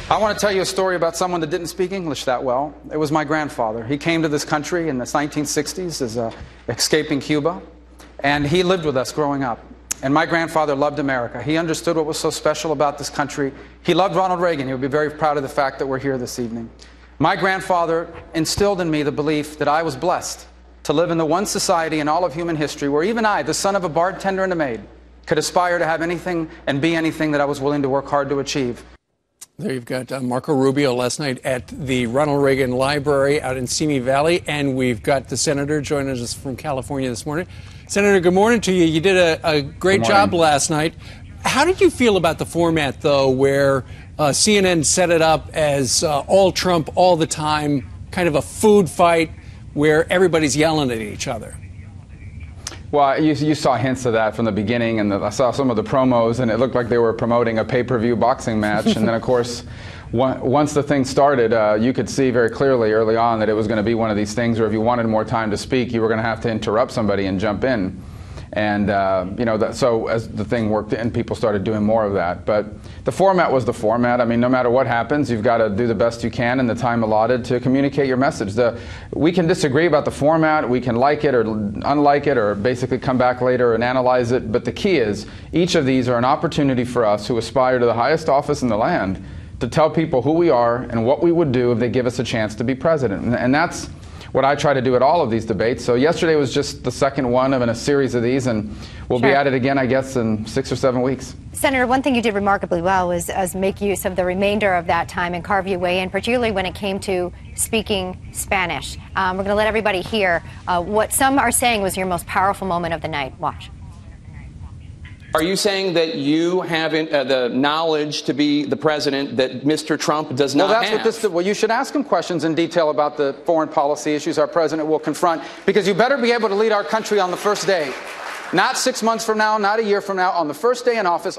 I want to tell you a story about someone that didn't speak English that well. It was my grandfather. He came to this country in the 1960s as escaping Cuba, and he lived with us growing up. And my grandfather loved America. He understood what was so special about this country. He loved Ronald Reagan. He would be very proud of the fact that we're here this evening. My grandfather instilled in me the belief that I was blessed to live in the one society in all of human history where even I, the son of a bartender and a maid, could aspire to have anything and be anything that I was willing to work hard to achieve. There you've got Marco Rubio last night at the Ronald Reagan Library out in Simi Valley, and we've got the senator joining us from California this morning. Senator, good morning to you. You did a great job last night. How did you feel about the format, though, where CNN set it up as all Trump all the time, kind of a food fight where everybody's yelling at each other? Well, you saw hints of that from the beginning, and I saw some of the promos, and it looked like they were promoting a pay-per-view boxing match. And then, of course, once the thing started, you could see very clearly early on that it was going to be one of these things where if you wanted more time to speak, you were going to have to interrupt somebody and jump in. And, so as the thing worked in, people started doing more of that. But the format was the format. I mean, no matter what happens, you've got to do the best you can in the time allotted to communicate your message. We can disagree about the format. We can like it or unlike it or basically come back later and analyze it. But the key is each of these are an opportunity for us who aspire to the highest office in the land to tell people who we are and what we would do if they give us a chance to be president. And that's what I try to do at all of these debates. So yesterday was just the second one of a series of these, and we'll be at it again, I guess, in 6 or 7 weeks. Senator, one thing you did remarkably well was make use of the remainder of that time and carve your way in, particularly when it came to speaking Spanish. We're going to let everybody hear what some are saying was your most powerful moment of the night. Watch. Are you saying that you have the knowledge to be the president that Mr. Trump does not have? Well, you should ask him questions in detail about the foreign policy issues our president will confront, because you better be able to lead our country on the first day. Not 6 months from now, not a year from now, on the first day in office.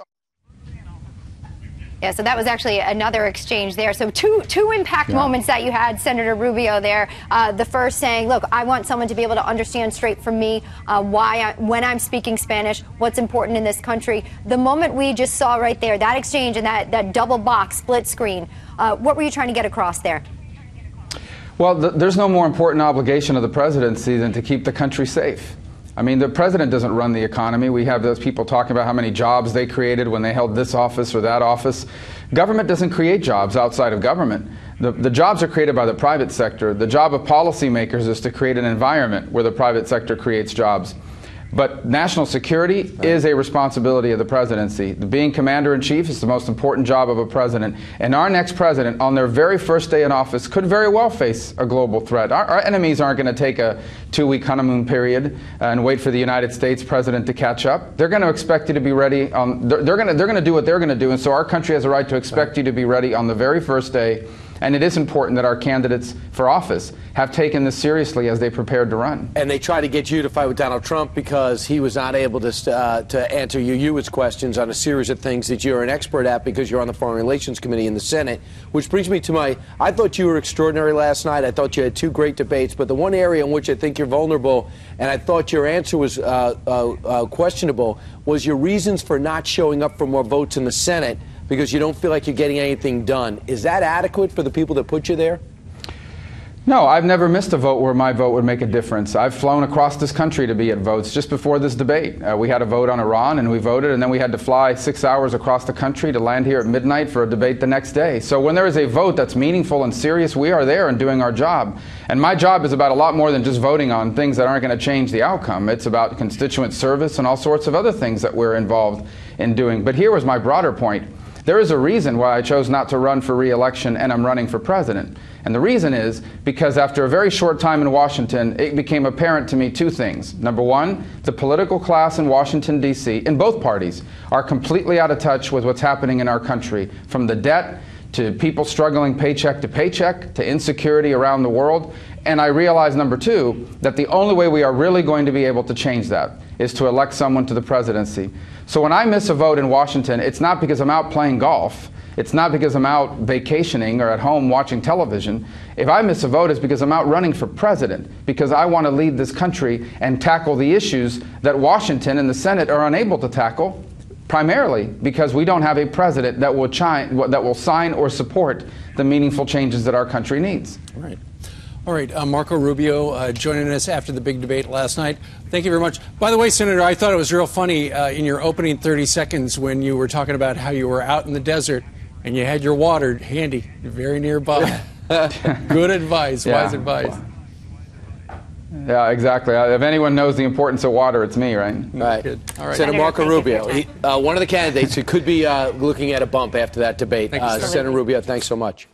Yeah, so that was actually another exchange there. So two impact moments that you had, Senator Rubio, there. The first saying, look, I want someone to be able to understand straight from me when I'm speaking Spanish, what's important in this country. The moment we just saw right there, that exchange and that double box split screen, what were you trying to get across there? Well, there's no more important obligation of the presidency than to keep the country safe. I mean, the president doesn't run the economy. We have those people talking about how many jobs they created when they held this office or that office. Government doesn't create jobs outside of government. The jobs are created by the private sector. The job of policymakers is to create an environment where the private sector creates jobs. But national security is a responsibility of the presidency. Being commander-in-chief is the most important job of a president. And our next president, on their very first day in office, could very well face a global threat. Our enemies aren't going to take a 2-week honeymoon period and wait for the United States president to catch up. They're going to expect you to be ready. They're going to do what they're going to do. And so our country has a right to expect you to be ready on the very first day. And it is important that our candidates for office have taken this seriously as they prepared to run. And they try to get you to fight with Donald Trump because he was not able to answer you questions on a series of things that you're an expert at because you're on the Foreign Relations Committee in the Senate. Which brings me to I thought you were extraordinary last night. I thought you had 2 great debates. But the one area in which I think you're vulnerable, and I thought your answer was questionable, was your reasons for not showing up for more votes in the Senate, because you don't feel like you're getting anything done. Is that adequate for the people that put you there? No, I've never missed a vote where my vote would make a difference. I've flown across this country to be at votes. Just before this debate, we had a vote on Iran, and we voted, and then we had to fly 6 hours across the country to land here at midnight for a debate the next day. So when there is a vote that's meaningful and serious, we are there and doing our job. And my job is about a lot more than just voting on things that aren't going to change the outcome. It's about constituent service and all sorts of other things that we're involved in doing. But here was my broader point. There is a reason why I chose not to run for re-election and I'm running for president. And the reason is because after a very short time in Washington, it became apparent to me 2 things. Number one, the political class in Washington, D.C., in both parties, are completely out of touch with what's happening in our country, from the debt to people struggling paycheck to paycheck to insecurity around the world. And I realized, number 2, that the only way we are really going to be able to change that is to elect someone to the presidency. So when I miss a vote in Washington, it's not because I'm out playing golf. It's not because I'm out vacationing or at home watching television. If I miss a vote, it's because I'm out running for president, because I want to lead this country and tackle the issues that Washington and the Senate are unable to tackle. primarily because we don't have a president that will sign or support the meaningful changes that our country needs. Right. All right, Marco Rubio joining us after the big debate last night. Thank you very much. By the way, Senator, I thought it was real funny in your opening 30 seconds when you were talking about how you were out in the desert and you had your water handy, very nearby. Good advice, wise advice. Yeah, exactly. If anyone knows the importance of water, it's me, right? Right. All right. Senator Marco Rubio, one of the candidates who could be looking at a bump after that debate. Senator Rubio, thanks so much.